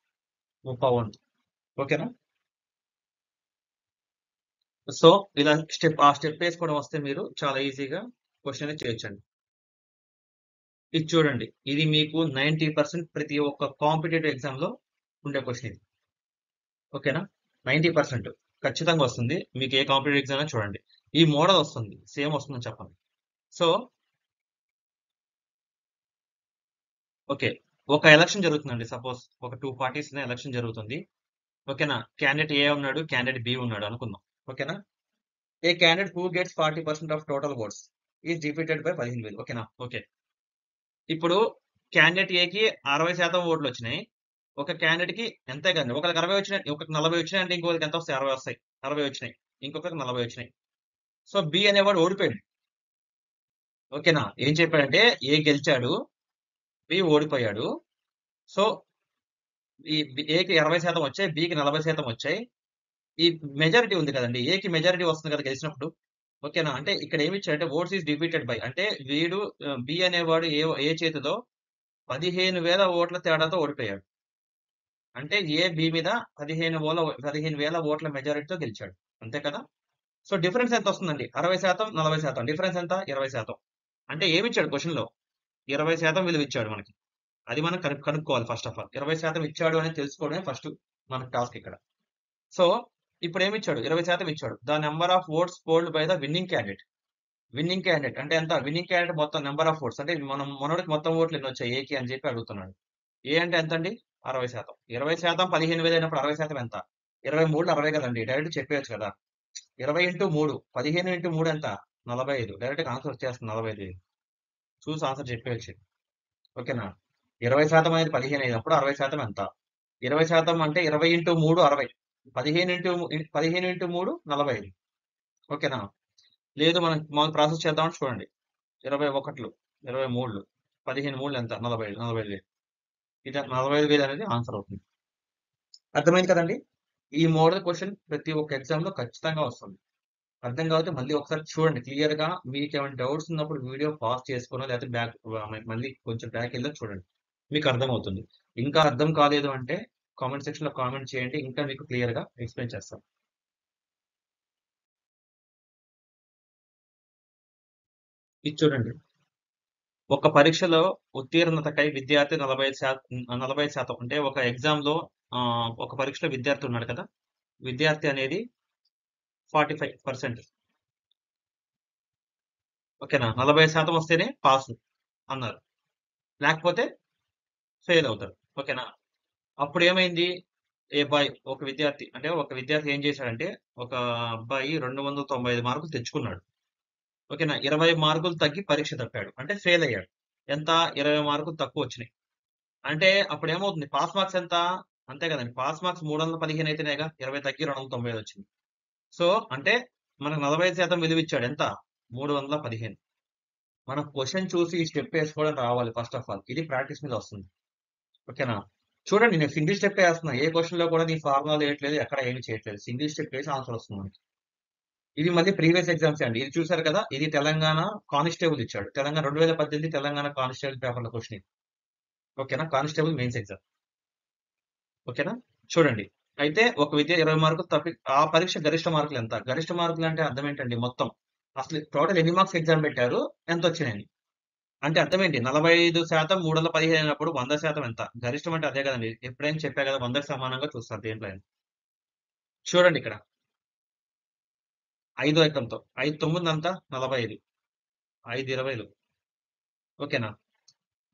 ముప్పావు వంతు. ఓకేనా? సో ఇలా ఆ స్టెప్ ఏసుకోవడం వస్తే మీరు చాలా ఈజీగా క్వెషన్ అనేది చేయొచ్చండి. ఇది చూడండి. ఇది మీకు 90% ప్రతి ఒక్క కాంపిటీటివ్ ఎగ్జామ్‌లో ఉండే క్వెషన్ ఇది. ఓకేనా? 90% ఖచ్చితంగా వస్తుంది. మీకు ఏ కాంపిటీటివ్ ఎగ్జామ్ అయినా చూడండి. ఈ మోడల్ వస్తుంది. సేమ్ వస్తుందని చెప్పండి. So, okay. ఒక ఎలక్షన్ జరుగుతుందండి. సపోజ్ ఒక 2 పార్టీస్‌ని ఎలక్షన్ జరుగుతుంది. ఓకేనా? క్యాండిడేట్ ఏ ఉన్నాడు. క్యాండిడేట్ బి ఉన్నాడు అనుకుందాం. ఓకేనా? A candidate who gets 40% of total votes is defeated by 15,000 ఓకేనా? ఓకే. ఇప్పుడు క్యాండిడేట్ ఏకి 60% ఓట్లొచ్చినాయి. ఒక క్యాండిడేట్‌కి అంతే కదండీ. ఒకళ్ళకి 60 వచ్చినాయి. ఒకళ్ళకి 40 వచ్చినాయంటే ఇంకొకళ్ళకి ఎంత వస్తాయి? 60 వస్తాయి. 60 వచ్చినాయి. ఇంకొకరికి 40 వచ్చినాయి. సో, బి అనేవాడు ఓడిపోయాడు. ఓకేనా? ఏం చెప్పాడంటే ఏ గెలిచాడు. బి ఓడిపోయాడు. సో, ఏకి 60% వచ్చాయి. బికి 40% వచ్చాయి. ఈ మెజారిటీ ఉంది కదండీ. ఏకి మెజారిటీ వస్తుంది కదా గెలిచినప్పుడు. ఓకేనా? అంటే ఇక్కడ ఏమి ఇచ్చాడంటే ఓట్స్ ఈస్ డిఫీటెడ్ బై అంటే వీడు బి అనేవాడు ఏ చేతిలో 15,000 ఓట్ల తేడాతో ఓడిపోయాడు. అంటే ఏ బి మీద 15,000 ఓట్ల మెజారిటీతో గెలిచాడు. అంతే కదా! So, difference ఎంతొస్తుందండి? 60%, 40% డిఫరెన్స్ ఎంత? 20%. అంటే ఏమిచ్చాడు క్వెషన్‌లో? 20% విలువ ఇచ్చాడు మనకి. అది మనం కనుక్కోవాలి ఫస్ట్ ఆఫ్ ఆల్. 20% ఇచ్చాడు అని తెలుసుకోవడమే ఫస్ట్ మనకు టాస్క్ ఇక్కడ. సో, ఇప్పుడేమిచ్చాడు? 20% ఇచ్చాడు. The number of votes fold by the winning candidate. Winning candidate అంటే ఎంత? విన్నింగ్ క్యాండిడేట్ మొత్తం నంబర్ ఆఫ్ ఓట్స్ అంటే మనోడికి మొత్తం ఓట్లు ఎన్నొచ్చాయి ఏకి అని చెప్పి అడుగుతున్నాడు. ఏ అంటే ఎంతండి? 60%. 20% 15,000 అయినప్పుడు 60% ఎంత? 23లో 60 కదండీ! డైరెక్ట్ చెప్పేయొచ్చు కదా! 20 ఇంటూ 3 15 ఇంటూ 3 ఎంత? 45 డైరెక్ట్‌గా ఆన్సర్ వచ్చేస్తుంది 45. చూసి ఆన్సర్ చెప్పేయొచ్చు. ఓకేనా? 20% అనేది 15 అయినప్పుడు 60% ఎంత? 20% అంటే 20 ఇంటూ 3 60. 15 ఇంటూ 3 45. ఓకేనా? లేదు మనం మామూలు ప్రాసెస్ చేద్దామంటే చూడండి. 21లు, 23లు, 15 మూడులు ఎంత? 45. 45,000. ఇది 45,000 అనేది ఆన్సర్ అవుతుంది. అర్థమైంది కదండీ! ఈ మోడల్ క్వెషన్ ప్రతి ఒక్క ఎగ్జామ్‌లో ఖచ్చితంగా వస్తుంది. అర్థం కాకపోతే మళ్ళీ ఒకసారి చూడండి క్లియర్‌గా. మీకేమైనా డౌట్స్ ఉన్నప్పుడు వీడియో పాజ్ చేసుకోనో లేకపోతే మళ్ళీ కొంచెం బ్యాకెళ్ళో చూడండి. మీకు అర్థమవుతుంది. ఇంకా అర్థం కాలేదు అంటే కామెంట్ సెక్షన్‌లో కామెంట్ చేయండి. ఇంకా మీకు క్లియర్‌గా ఎక్స్‌ప్లెయిన్ చేస్తాను. ఇది చూడండి. ఒక పరీక్షలో ఉత్తీర్ణతకై విద్యార్థి 45% అంటే ఒక ఎగ్జామ్‌లో ఒక పరీక్షలో విద్యార్థి ఉన్నాడు కదా! విద్యార్థి అనేది 45% ఓకేనా? 40% వస్తేనే పాసు అన్నారు. లేకపోతే ఫెయిల్ అవుతాడు. ఓకేనా? అప్పుడేమైంది? ఒక విద్యార్థి ఏం చేశాడంటే, ఒక అబ్బాయి 295 మార్కులు తెచ్చుకున్నాడు. ఓకేనా? 20 మార్కులు తగ్గి పరీక్ష తప్పాడు. అంటే ఫెయిల్ అయ్యాడు. ఎంత? 20 మార్కులు తక్కువొచ్చినాయి. అంటే అప్పుడేమవుతుంది? పాస్ మార్క్స్ ఎంత? అంతే కదండీ. పాస్ మార్క్స్ 315 అయితేనేగా 20 తగ్గి 295 వచ్చింది. సో, అంటే మనకు 45% విలువిచ్చాడు. ఎంత? 315. మనం క్వెషన్ చూసి ఈ స్టెప్ ఏసుకోవడం రావాలి ఫస్ట్ ఆఫ్ ఆల్. ఇది ప్రాక్టీస్ మీద వస్తుంది. ఓకేనా? చూడండి, నేను సింగిల్ స్టెప్పే ఏస్తున్నా. ఏ క్వెషన్‌లో కూడా నేను ఫార్ములాలు ఏయట్లేదు. ఎక్కడ ఏమి చేయట్లేదు. సింగిల్ స్టెప్ ఏసి ఆన్సర్ వస్తుంది మనకి. ఇది మళ్ళీ ప్రీవియస్ ఎగ్జామ్సే అండి. ఇది చూసారు కదా! ఇది తెలంగాణ కానిస్టేబుల్ ఇచ్చాడు. 2018 తెలంగాణ కానిస్టేబుల్ పేపర్‌లో క్వెషన్ ఇది. ఓకేనా? Constable mains exam. ఓకేనా? చూడండి. అయితే ఒక విద్య 20 మార్కులు ఆ పరీక్ష గరిష్ట మార్కులు ఎంత? గరిష్ట మార్కులు అంటే అర్థం ఏంటండి? మొత్తం అసలు టోటల్ ఎన్ని మార్క్స్ ఎగ్జామ్ పెట్టారు? ఎంతొచ్చినాయని. అంటే అర్థం ఏంటి? 45% 315 అయినప్పుడు 100% ఎంత? గరిష్టం అంటే అదే కదండీ! ఎప్పుడైనా చెప్పా కదా! 100కి సమానంగా చూస్తారు దేంట్లో అయినా. చూడండి ఇక్కడ. 5 ఎకంతో 5 9 ఎంత? 45. 5 20లు. ఓకేనా?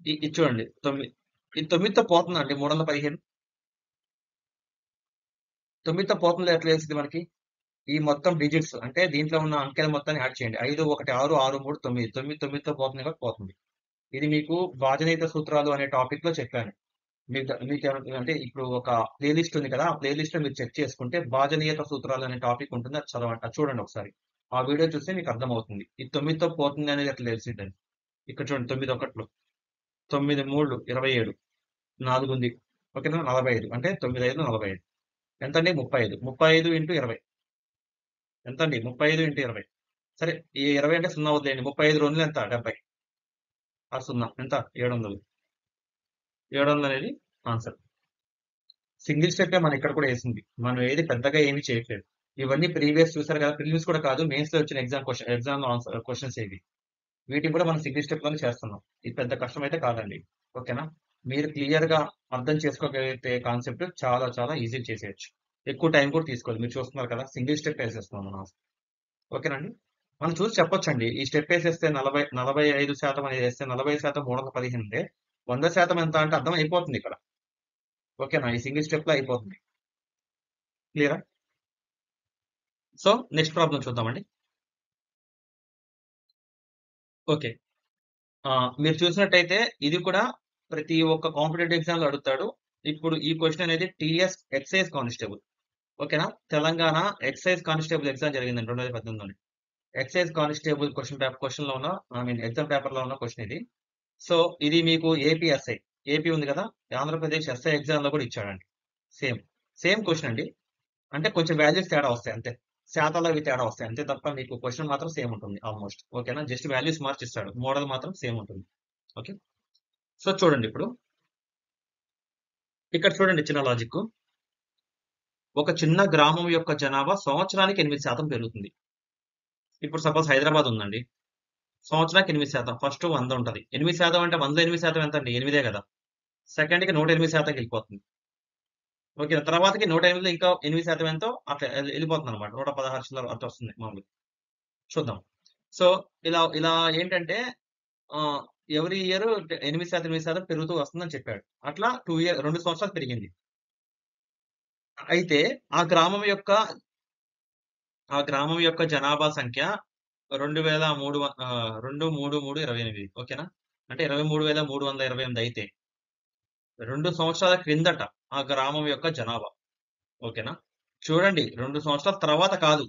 ఇది చూడండి. ఇది 9తో పోతుందండి 315. 9తో పోతుందో ఎట్లా తెలిసిద్ది మనకి? ఈ మొత్తం డిజిట్స్ అంటే దీంట్లో ఉన్న అంకెల మొత్తాన్ని యాడ్ చేయండి. 5 1 6 6 3 9. 9 9తో పోతుంది కాబట్టి పోతుంది. ఇది మీకు బాజనీత సూత్రాలు అనే టాపిక్ లో చెప్పాను. అంటే ఇప్పుడు ఒక ప్లేలిస్ట్ ఉంది కదా! ఆ ప్లేలిస్ట్ లో మీరు చెక్ చేసుకుంటే బాజనీయత సూత్రాలు అనే టాపిక్ ఉంటుంది. అది చదవండి. అది చూడండి ఒకసారి. ఆ వీడియో చూస్తే మీకు అర్థమవుతుంది. ఇది 9తో పోతుంది అనేది ఎట్లా తెలిసిద్దని. ఇక్కడ చూడండి 9 ఒకట్లు 9 3 27 4 ఉంది. ఓకేనా? 45 అంటే 9 5 45 ఎంతండి? 35. 35 ఇంటూ 20 ఎంతండి? 35 ఇంటూ 20. సరే, ఈ 20 అంటే 0 వదిలేయండి. 35 రెండులు ఎంత? 70. ఆ 0 ఎంత? 700. 700 అనేది ఆన్సర్. సింగిల్ స్టెప్పే మనం ఇక్కడ కూడా వేసింది. మనం ఏది పెద్దగా ఏమీ చేయట్లేదు. ఇవన్నీ ప్రీవియస్ చూసారు కదా! ప్రిలిమ్స్ కూడా కాదు. మెయిన్స్ లో వచ్చిన ఎగ్జామ్ ఆన్సర్ క్వెషన్స్ ఇవి. వీటిని కూడా మనం సింగిల్ స్టెప్ లోనే చేస్తున్నాం. ఇది పెద్ద కష్టం అయితే కాదండి. ఓకేనా? మీరు క్లియర్ గా అర్థం చేసుకోగలిగితే కాన్సెప్ట్ చాలా చాలా ఈజీ చేసేయచ్చు. ఎక్కువ టైం కూడా తీసుకోవాలి. మీరు చూస్తున్నారు కదా! సింగిల్ స్టెప్ వేసేస్తున్నాం మనం. ఓకేనండి? మనం చూసి చెప్పొచ్చండి. ఈ స్టెప్ ఏసేస్తే 45% అనేది ఏస్తే 40% 315 ఉంటే 100% ఎంత అంటే అర్థం అయిపోతుంది ఇక్కడ. ఓకేనా? ఈ సింగిల్ స్టెప్‌లో అయిపోతుంది. క్లియరా? సో, నెక్స్ట్ ప్రాబ్లమ్ చూద్దామండి. ఓకే. మీరు చూసినట్టయితే ఇది కూడా ప్రతి ఒక్క కాంపిటేటివ్ ఎగ్జామ్‌లో అడుగుతాడు. ఇప్పుడు ఈ క్వెషన్ అనేది టీఎస్ ఎక్సైజ్ కానిస్టేబుల్. ఓకేనా? తెలంగాణ ఎక్సైజ్ కానిస్టేబుల్ ఎగ్జామ్ జరిగిందండి 2018లోని. ఎక్సైజ్ కానిస్టేబుల్ క్వెషన్‌లో ఉన్న ఎగ్జామ్ పేపర్‌లో ఉన్న క్వెషన్ ఇది. సో, ఇది మీకు ఏపీ ఎస్ఐ. ఏపీ ఉంది కదా! ఆంధ్రప్రదేశ్ ఎస్ఐ ఎగ్జామ్‌లో కూడా ఇచ్చాడండి. సేమ్. సేమ్ క్వెషన్ అండి. అంటే కొంచెం వాల్యూస్ తేడా వస్తాయి అంతే. శాతాలు అవి తేడా వస్తాయి. అంతే తప్ప మీకు క్వెషన్ మాత్రం సేమ్ ఉంటుంది ఆల్‌మోస్ట్. ఓకేనా? జస్ట్ వాల్యూస్ మార్చిస్తాడు. మోడల్ మాత్రం సేమ్ ఉంటుంది. ఓకే. సో, చూడండి ఇప్పుడు. ఇక్కడ చూడండి చిన్న లాజిక్కు. ఒక చిన్న గ్రామం యొక్క జనాభా సంవత్సరానికి 8% పెరుగుతుంది. ఇప్పుడు సపోజ్ హైదరాబాద్ ఉందండి. సంవత్సరానికి 8%. ఫస్ట్ 100 ఉంటది. 8% అంటే 100లో 8% ఎంతండి? 8 కదా! సెకండ్‌కి 108% వెళ్ళిపోతుంది. ఓకే. తర్వాతకి 108లో ఇంకా 8% ఎంతో అట్లా ఎళ్ళిపోతుందన్నమాట. 116 చిల్లర అట్లా వస్తుంది మామూలుగా. చూద్దాం. సో, ఇలా ఏంటంటే ఆహ్, ఎవ్రీ ఇయర్ 8% 8% పెరుగుతూ వస్తుందని చెప్పాడు. అట్లా 2 సంవత్సరాలు పెరిగింది. అయితే ఆ గ్రామం యొక్క జనాభా సంఖ్య 23328 ఓకేనా? అంటే 23,328 అయితే 2 సంవత్సరాల క్రిందట ఆ గ్రామం యొక్క జనాభా. ఓకేనా? చూడండి 2 సంవత్సరాల తర్వాత కాదు.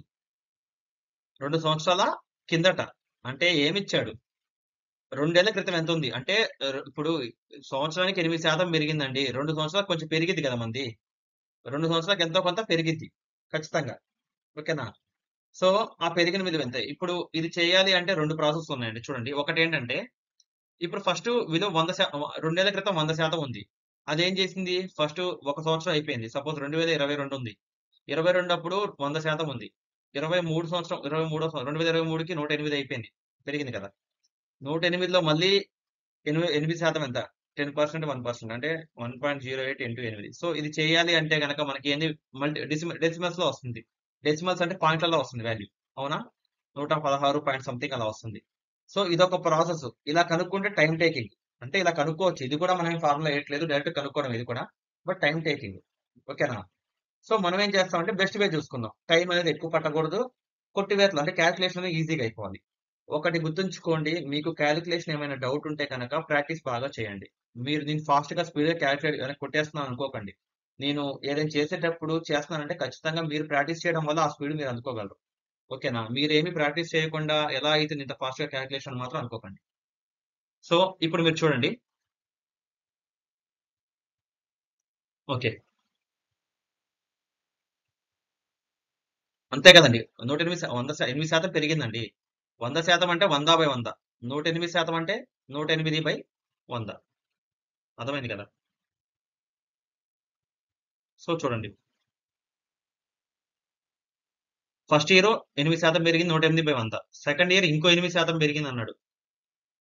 2 సంవత్సరాల కిందట. అంటే ఏమిచ్చాడు? 2 ఏళ్ల క్రితం ఎంతుంది? అంటే ఇప్పుడు సంవత్సరానికి 8% పెరిగిందండి. 2 సంవత్సరాలకు కొంచెం పెరిగిద్ది కదా మనది. 2 సంవత్సరాలకు ఎంతో కొంత పెరిగిద్ది. ఖచ్చితంగా. ఓకేనా? సో, ఆ పెరిగిన విలువ ఎంత? ఇప్పుడు ఇది చేయాలి అంటే 2 ప్రాసెస్‌లు ఉన్నాయండి చూడండి. ఒకటేంటంటే, ఇప్పుడు ఫస్ట్ విలువ 2 ఏళ్ల క్రితం 100% ఉంది. అదేం చేసింది? ఫస్ట్ ఒక సంవత్సరం అయిపోయింది. సపోజ్ 2022 ఉంది. 22 అప్పుడు 100% ఉంది. 23 సంవత్సరం 23 2023కి 108 అయిపోయింది. పెరిగింది కదా! 108లో మళ్ళీ 8% ఎంత? 10% 1% అంటే 1.08 ఇంటూ 8. సో, ఇది చేయాలి అంటే గనక మనకి ఏంది డెసిమల్స్‌లో వస్తుంది. డెసిమల్స్ అంటే పాయింట్లలో వస్తుంది వాల్యూ. అవునా? 116 పాయింట్ సంథింగ్ అలా వస్తుంది. సో, ఇదొక ప్రాసెస్. ఇలా కనుక్కుంటే టైమ్ టేకింగ్. ఇలా కనుక్కోవచ్చు. ఇది కూడా మనం ఫార్ములా ఏయట్లేదు. డైరెక్ట్ కనుక్కోవడం ఇది కూడా. But time taking. ఓకేనా? సో మనం ఏం చేస్తామంటే బెస్ట్ వే చూసుకుందాం. టైం అనేది ఎక్కువ పట్టకూడదు. కొట్టివేతలు అంటే క్యాలిక్యులేషన్ అనేది ఈజీగా అయిపోవాలి. ఒకటి గుర్తుంచుకోండి. మీకు క్యాలిక్యులేషన్ ఏమైనా డౌట్ ఉంటే కనుక ప్రాక్టీస్ బాగా చేయండి. మీరు దీన్ని ఫాస్ట్‌గా స్పీడ్‌గా క్యాలిక్యులేట్ కొట్టేస్తున్నాను అనుకోకండి. నేను ఏదైనా చేసేటప్పుడు చేస్తున్నానంటే ఖచ్చితంగా మీరు ప్రాక్టీస్ చేయడం వల్ల ఆ స్పీడ్ మీరు అందుకోగలరు. ఓకేనా? మీరేమి ప్రాక్టీస్ చేయకుండా ఎలా అయితుంది ఇంత ఫాస్ట్‌గా క్యాలిక్యులేషన్ మాత్రం అనుకోకండి. సో, ఇప్పుడు మీరు చూడండి. ఓకే. అంతే కదండీ. 108 8% పెరిగిందండి. 100% అంటే 100/100. 108% అంటే 108/100. అర్థమైంది కదా! సో, చూడండి. ఫస్ట్ ఇయరు 8% పెరిగింది 108/100. సెకండ్ ఇయర్ ఇంకో 8% పెరిగిందన్నాడు.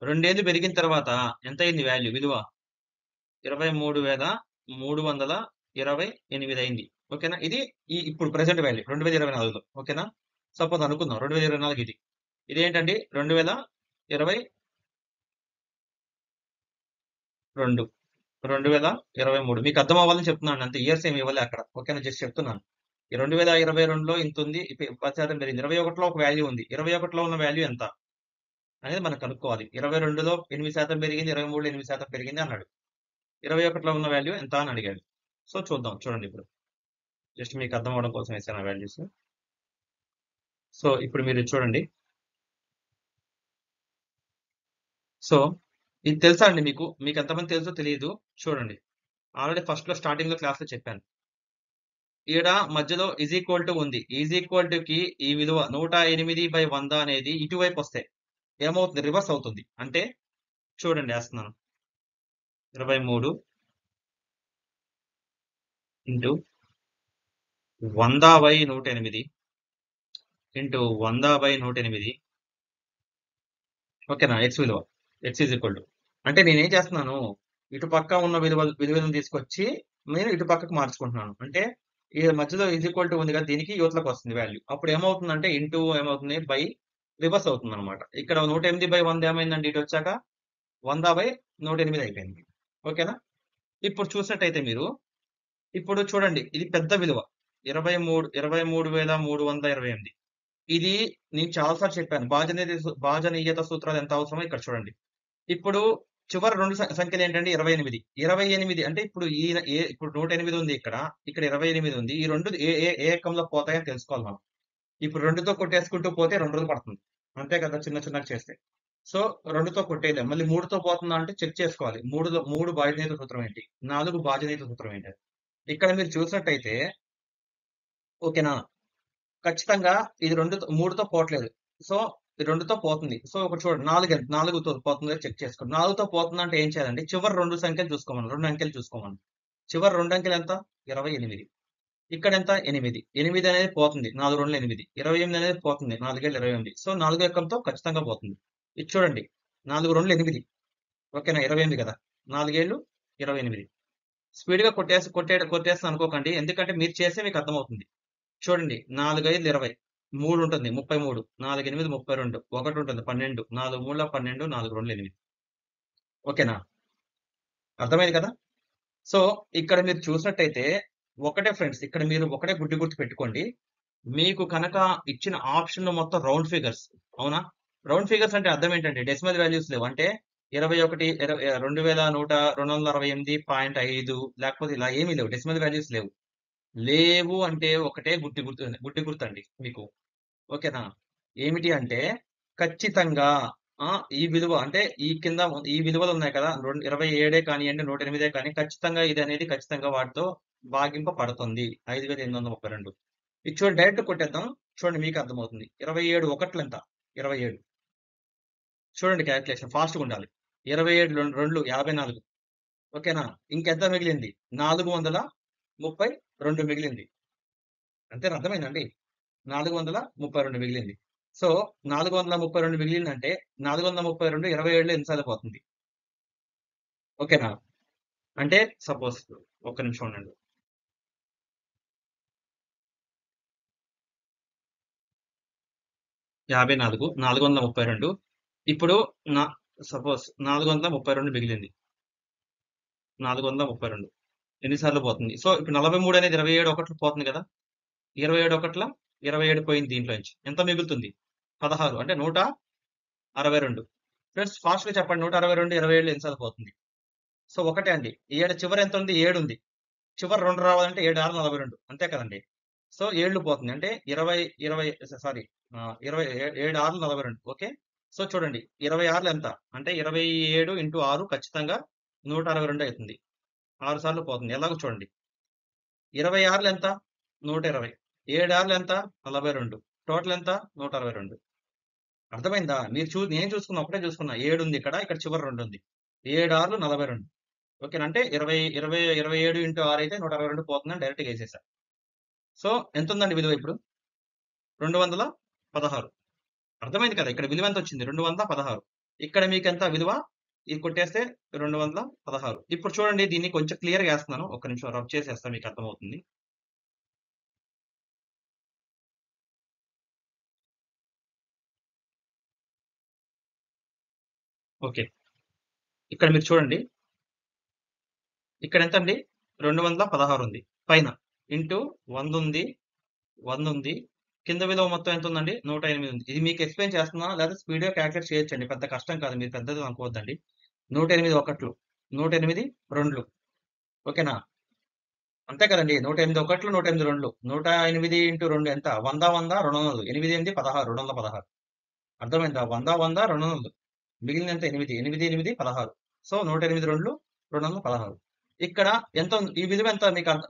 2 ఏళ్ళు పెరిగిన తర్వాత ఎంతయింది వాల్యూ విలువ? 23,328 అయింది. ఓకేనా? ఇది ఇప్పుడు ప్రెజెంట్ వాల్యూ 2024లో. ఓకేనా? సపోజ్ అనుకుందాం 2024 ఇది. ఇదేంటండి 2022 2023 మీకు అర్థం అవ్వాలని చెప్తున్నాను అంతే. ఇయర్స్ ఏమి ఇవ్వలే అక్కడ. ఓకేనా? జస్ట్ చెప్తున్నాను. ఈ 2022లో ఇంతుంది. 10% పెరిగింది. 21లో ఒక వాల్యూ ఉంది. 21లో ఉన్న వాల్యూ ఎంత అనేది మనం కనుక్కోవాలి. 22లో 8% పెరిగింది. 23లో 8% పెరిగింది అన్నాడు. 21లో ఉన్న వాల్యూ ఎంత అని అడిగాడు. సో చూద్దాం. చూడండి ఇప్పుడు. జస్ట్ మీకు అర్థం అవ్వడం కోసం వేసాను ఆ వాల్యూస్. సో ఇప్పుడు మీరు చూడండి. సో ఇది తెలుసా అండి మీకు? మీకు ఎంతమంది తెలుసో తెలియదు. చూడండి. ఆల్రెడీ ఫస్ట్‌లో స్టార్టింగ్‌లో క్లాస్‌లో చెప్పాను. ఈడ మధ్యలో ఈజ్ ఈక్వల్ టు ఉంది. ఈజ్ ఈక్వల్ టుకి ఈ విలువ 108/100 అనేది ఇటువైపు వస్తే ఏమవుతుంది? రివర్స్ అవుతుంది. అంటే చూడండి ఏస్తున్నాను. 23 ఇంటూ 100/108 ఇంటూ 100/108 ఓకేనా? ఎక్స్ విలువ. ఎక్స్ ఈజ్ ఈక్వల్ టు అంటే నేనేం చేస్తున్నాను? ఇటు పక్క ఉన్న విలువలను తీసుకొచ్చి నేను ఇటు పక్కకు మార్చుకుంటున్నాను. అంటే ఈ మధ్యలో ఈజ్ ఈక్వల్ టు ఉంది కదా! దీనికి యువతలకు వస్తుంది వాల్యూ. అప్పుడు ఏమవుతుందంటే ఇంటూ ఏమవుతుంది? బై రివర్స్ అవుతుందన్నమాట. ఇక్కడ 108/100 ఏమైందండి ఇటొచ్చాక? 100/108 అయిపోయింది. ఓకేనా? ఇప్పుడు చూసినట్టయితే మీరు ఇప్పుడు చూడండి. ఇది పెద్ద విలువ. 23,328 ఇది నేను చాలా సార్లు చెప్పాను. భాజనీయత సూత్రాలు ఎంత అవసరమో ఇక్కడ చూడండి. ఇప్పుడు చివరి 2 సంఖ్యలు ఏంటంటే 28. 28 అంటే ఇప్పుడు ఇప్పుడు 108 ఉంది ఇక్కడ. ఇక్కడ 28 ఉంది. ఈ 2 ఏ ఎక్కంలో పోతాయని తెలుసుకోవాలి మనం. ఇప్పుడు 2తో కొట్టేసుకుంటూ పోతే 2 రోజులు పడుతుంది. అంతే కదా! చిన్న చిన్నగా చేస్తే. సో 2తో కొట్టేయలేం. మళ్ళీ 3తో పోతుందా అంటే చెక్ చేసుకోవాలి. 3 భాజనీయత సూత్రం ఏంటి? 4 భాజనీయత సూత్రం ఏంటి? ఇక్కడ మీరు చూసినట్టయితే ఓకేనా? ఖచ్చితంగా ఇది 3తో పోవట్లేదు. సో, ఇది 2తో పోతుంది. సో, ఒకటి చూడండి 4తో పోతుందో చెక్ చేసుకోండి. 4తో పోతుందంటే ఏం చేయాలంటే చివరి 2 సంఖ్యలు చూసుకోమను. 2 అంకెలు చూసుకోమను. చివరి 2 అంకెలు ఎంత? 28. ఇక్కడెంత? 8. 8 అనేది పోతుంది. 4 2లు 8. 28 అనేది పోతుంది. 4 ఏళ్ళు 28. సో, 4 ఎక్కంతో ఖచ్చితంగా పోతుంది. ఇది చూడండి. 4 2లు 8. ఓకేనా? 28 కదా! 4 ఏళ్ళు 28. స్పీడ్‌గా కొట్టేస్తాను అనుకోకండి. ఎందుకంటే మీరు చేస్తే మీకు అర్థమవుతుంది. చూడండి 4 5 20 3 ఉంటుంది 33 4 8 32 1 ఉంటుంది 12 4 3 12 4 2 8 ఓకేనా? అర్థమైంది కదా? సో ఇక్కడ మీరు చూసినట్టయితే ఒకటే ఫ్రెండ్స్ ఇక్కడ మీరు ఒకటే గుర్తు పెట్టుకోండి. మీకు కనుక ఇచ్చిన ఆప్షన్‌లో మొత్తం రౌండ్ ఫిగర్స్ అవునా? రౌండ్ ఫిగర్స్ అంటే అర్థం ఏంటంటే డెసిమల్ వాల్యూస్ లేవు. అంటే 21 21,268.5 లేకపోతే ఇలా ఏమీ లేవు. డెసిమల్ వాల్యూస్ లేవు. లేవు అంటే ఒకటే గుర్తండి మీకు. ఓకేనా? ఏమిటి అంటే ఖచ్చితంగా ఈ విలువ అంటే ఈ కింద ఈ విలువలు ఉన్నాయి కదా! 27 కానియండి, 108 కానీ ఖచ్చితంగా ఇది అనేది ఖచ్చితంగా వాటితో భాగింపబడుతుంది. 5,832 ఇది చూడండి డైరెక్ట్ కొట్టేద్దాం. చూడండి మీకు అర్థమవుతుంది. 27 ఒకట్లెంత? 27 చూడండి క్యాలిక్యులేషన్ ఫాస్ట్‌గా ఉండాలి. 27 2 54 ఓకేనా? ఇంకెంత మిగిలింది? 432 మిగిలింది. అంతేనా అర్థమైందండి? 432 మిగిలింది. సో, 432 మిగిలిందంటే 432 27లో ఎన్ని సార్లు పోతుంది? ఓకేనా? అంటే సపోజ్ ఒక్క నిమిషం ఉండండి. 54 432 ఇప్పుడు నా సపోజ్ 432 మిగిలింది. 432 ఎన్నిసార్లు పోతుంది? సో, ఇప్పుడు 43 అనేది 27 ఒకట్లు పోతుంది కదా! 27 ఒకట్ల 27 పోయింది దీంట్లో నుంచి. ఎంత మిగులుతుంది? 16 అంటే 162. ఫ్రెండ్స్ ఫాస్ట్‌గా చెప్పండి. 162, 27 ఎన్ని సార్లు పోతుంది? సో, ఒకటే అండి. ఈ చివర ఎంత ఉంది? 7 ఉంది. చివర 2 రావాలంటే 7, 6, 42 అంతే కదండీ! సో, 7 పోతుంది. అంటే 20 సారీ 20 7, 6, 42 ఓకే. సో, చూడండి 26 ఎంత? అంటే 27 ఇంటూ 6 ఖచ్చితంగా 162 అవుతుంది. 6 సార్లు పోతుంది. ఎలాగో చూడండి. 26 ఎంత? 120. 7 6 ఎంత? 42. టోటల్ ఎంత? 162. అర్థమైందా? నేను చూసుకున్నా. ఒకటే చూసుకున్నా. 7 ఉంది ఇక్కడ. ఇక్కడ చివర 2 ఉంది. 7 6 42. ఓకేనా? అంటే 27 ఇంటూ 6 అయితే 162 పోతుందని డైరెక్ట్‌గా ఏసేసా. సో, ఎంతుందండి విలువ ఇప్పుడు? 216. అర్థమైంది కదా! ఇక్కడ విలువ ఎంతొచ్చింది? 216. ఇక్కడ మీకెంత విలువ? ఇది కొట్టేస్తే 216. ఇప్పుడు చూడండి దీన్ని కొంచెం క్లియర్‌గా ఏస్తున్నాను. ఒక్క నిమిషం రబ్ చేసేస్తా మీకు అర్థమవుతుంది. ఓకే. ఇక్కడ మీరు చూడండి. ఇక్కడ ఎంతండి? 216 ఉంది. పైన ఇంటూ 100 ఉంది. 100 ఉంది. కింద విలువ మొత్తం ఎంతుందండి? 108 ఉంది. ఇది మీకు ఎక్స్‌ప్లెయిన్ చేస్తున్నానా? లేదా స్పీడ్‌గా కాలిక్యులేట్ చేయొచ్చండి. పెద్ద కష్టం కాదు. మీరు పెద్దది అనుకోవద్దండి. 108 ఒకట్లు, 108 రెండ్లు. ఓకేనా? అంతే కదండీ! 108 ఒకట్లు, 108 రెండ్లు. 108 ఇంటూ 2 ఎంత? 100, 100, 200. 8, 8, 16. 216. అర్థమైందా? 100, 100, 200. మిగిలినంత 8. 8, 8, 16. సో, 108 రెండ్లు 216. ఇక్కడ ఎంత ఉంది? ఈ విలువ ఎంత?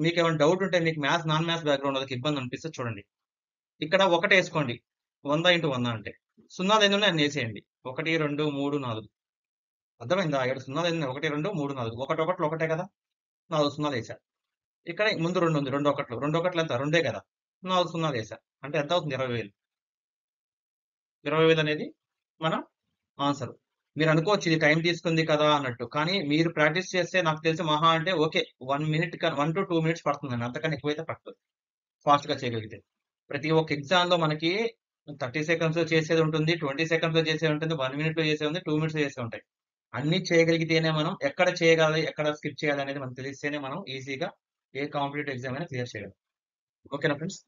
మీకేమైనా డౌట్ ఉంటే మీకు నాన్ మ్యాథ్స్ బ్యాక్‌గ్రౌండ్ వాళ్ళకి ఇబ్బంది అనిపిస్తే చూడండి. ఇక్కడ 1 ఏసుకోండి. 100 ఇంటూ 100 అంటే. సున్నాలు ఎన్నున్నాయి అన్ని ఏసేయండి. 1, 2, 3, 4. అర్థమైందా? ఇక్కడ సున్నాలు ఎన్ని 1, 2, 3, 4. ఒకటొకట్లు ఒకటే కదా! 4 సున్నాలేసా. ఇక్కడ ముందు 2 ఉంది. 2 ఒకట్లు. 2 ఒకట్లు ఎంత? 2 కదా! 4 సున్నాలేసా. అంటే ఎంత అవుతుంది? 20,000. 20,000 అనేది మన ఆన్సర్. మీరు అనుకోవచ్చు ఇది టైం తీసుకుంది కదా అన్నట్టు. కానీ మీరు ప్రాక్టీస్ చేస్తే నాకు తెలిసి మహా అంటే ఓకే. 1 మినిట్ 1-2 మినిట్స్ పడుతుందండి. అంతకన్నా ఎక్కువైతే పట్టదు. ఫాస్ట్‌గా చేయగలిగితే. ప్రతి ఒక్క ఎగ్జామ్‌లో మనకి 30 సెకండ్స్‌లో చేసేది ఉంటుంది. 20 సెకండ్స్‌లో చేసేది ఉంటుంది. 1 మినిట్‌లో చేసేది ఉంది. 2 మినిట్స్‌లో చేసేవి ఉంటాయి. అన్నీ చేయగలిగితేనే మనం ఎక్కడ చేయగలి, ఎక్కడ స్కిప్ చేయాలి అనేది మనకు తెలిస్తేనే మనం ఈజీగా ఏ కాంపిటీటివ్ ఎగ్జామ్ అయినా క్లియర్ చేయగలం. ఓకేనా ఫ్రెండ్స్?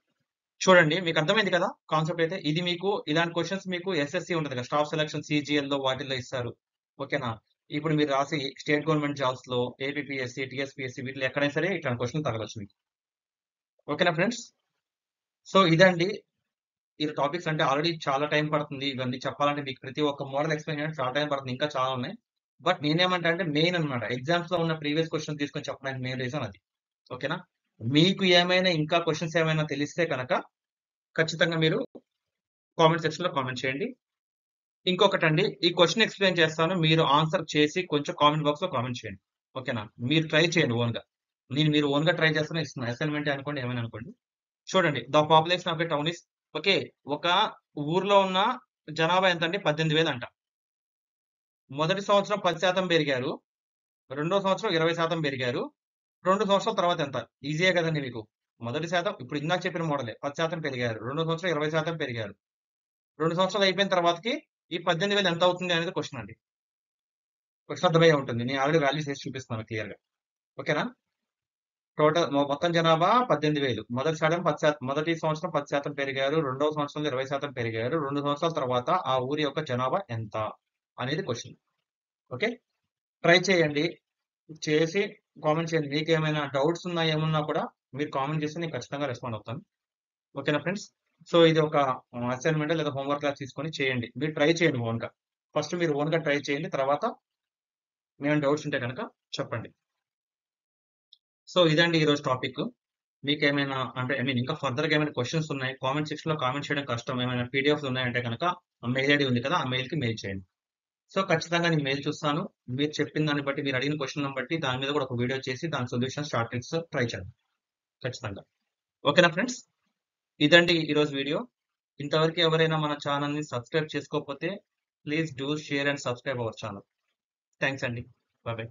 చూడండి మీకు అర్థమైంది కదా! కాన్సెప్ట్ అయితే. ఇది మీకు ఇలాంటి క్వెషన్స్ మీకు ఎస్ఎస్‌సి ఉంటది కదా! స్టాఫ్ సెలక్షన్ సీజీఎల్‌లో వాటిల్లో ఇస్తారు. ఓకేనా? ఇప్పుడు మీరు రాసే స్టేట్ గవర్నమెంట్ జాబ్స్‌లో ఏపీపీఎస్‌సి, టీఎస్‌పీఎస్‌సి వీటిలో ఎక్కడైనా సరే ఇట్లాంటి క్వెషన్‌లు తగలొచ్చు మీకు. ఓకేనా ఫ్రెండ్స్? సో, ఇదండి. ఈ టాపిక్స్ అంటే ఆల్రెడీ చాలా టైం పడుతుంది. ఇవన్నీ చెప్పాలంటే మీకు ప్రతి ఒక్క మోడల్ ఎక్స్‌ప్లెయిన్ చేయడానికి చాలా టైం పడుతుంది. ఇంకా చాలా ఉన్నాయి. బట్ నేనేమంటా అంటే మెయిన్ అన్నమాట. ఎగ్జామ్స్‌లో ఉన్న ప్రీవియస్ క్వెషన్ తీసుకొని చెప్పడానికి మెయిన్ రీజన్ అది. ఓకేనా? మీకు ఏమైనా ఇంకా క్వెషన్స్ ఏమైనా తెలిస్తే గనక ఖచ్చితంగా మీరు కామెంట్ సెక్షన్‌లో కామెంట్ చేయండి. ఇంకొకటండి ఈ క్వెషన్ ఎక్స్‌ప్లెయిన్ చేస్తాను. మీరు ఆన్సర్ చేసి కొంచెం కామెంట్ బాక్స్‌లో కామెంట్ చేయండి. ఓకేనా? మీరు ట్రై చేయండి ఓన్‌గా. మీరు ఓన్‌గా ట్రై చేస్తేనే ఇస్తున్నా. అసైన్‌మెంటే అనుకోండి, ఏమైనా అనుకోండి. చూడండి. The population of a town is okay. ఒక ఊర్లో ఉన్న జనాభా ఎంతండి? 18,000 అంట. మొదటి సంవత్సరం 10% పెరిగారు. రెండో సంవత్సరం 20% పెరిగారు. 2 సంవత్సరాల తర్వాత ఎంత? ఈజీయే కదండీ మీకు. మొదటి శాతం ఇప్పుడు ఇందాక చెప్పిన మోడలే 10% పెరిగారు. రెండో సంవత్సరం 20% పెరిగారు. 2 సంవత్సరాలు అయిపోయిన తర్వాతకి ఈ 18,000 ఎంత అవుతుంది అనేది క్వెషన్ అండి. క్వెషన్ అర్థమయ్యే ఉంటుంది. నేను ఆల్రెడీ వాల్యూస్ ఏసి చూపిస్తున్నాను క్లియర్‌గా. ఓకేనా? మొత్తం జనాభా 18,000. మొదటి సంవత్సరం 10% పెరిగారు. రెండవ సంవత్సరంలో 20% పెరిగారు. 2 సంవత్సరాల తర్వాత ఆ ఊరి యొక్క జనాభా ఎంత? అనేది క్వెషన్. ఓకే. ట్రై చేయండి. చేసి కామెంట్ చేయండి. మీకేమైనా డౌట్స్ ఉన్నా ఏమున్నా కూడా మీరు కామెంట్ చేస్తే నేను ఖచ్చితంగా రెస్పాండ్ అవుతాను. ఓకేనా ఫ్రెండ్స్? సో, ఇది ఒక అసైన్‌మెంట్ లేదా హోంవర్క్ లాగా తీసుకొని చేయండి. మీరు ట్రై చేయండి ఓన్‌గా. ఫస్ట్ మీరు ఓన్‌గా ట్రై చేయండి. తర్వాత ఏమైనా డౌట్స్ ఉంటే గనక చెప్పండి. సో, ఇదండి ఈరోజు టాపిక్. మీకేమైనా అంటే ఐ మీన్ ఇంకా ఫర్దర్‌గా ఏమైనా క్వెషన్స్ ఉన్నాయి. కామెంట్ సెక్షన్‌లో కామెంట్ చేయడం కష్టం. ఏమైనా పీడీఎఫ్స్ ఉన్నాయంటే గనక మెయిల్ ఐడీ ఉంది కదా! ఆ మెయిల్‌కి మెయిల్ చేయండి. సో, ఖచ్చితంగా నేను మెయిల్ చూస్తాను. మీరు చెప్పిన దాన్ని బట్టి, మీరు అడిగిన క్వెషన్‌లను బట్టి దాని మీద కూడా ఒక వీడియో చేసి దాని సొల్యూషన్స్, షార్ట్ ట్రిక్స్ ట్రై చేద్దాం. ఖచ్చితంగా. ఓకేనా ఫ్రెండ్స్? ఇదండి ఈరోజు వీడియో. ఇంతవరకు ఎవరైనా మన ఛానెల్‌ని సబ్స్క్రైబ్ చేసుకోకపోతే please do share and subscribe our channel. Thanks అండి. Bye by.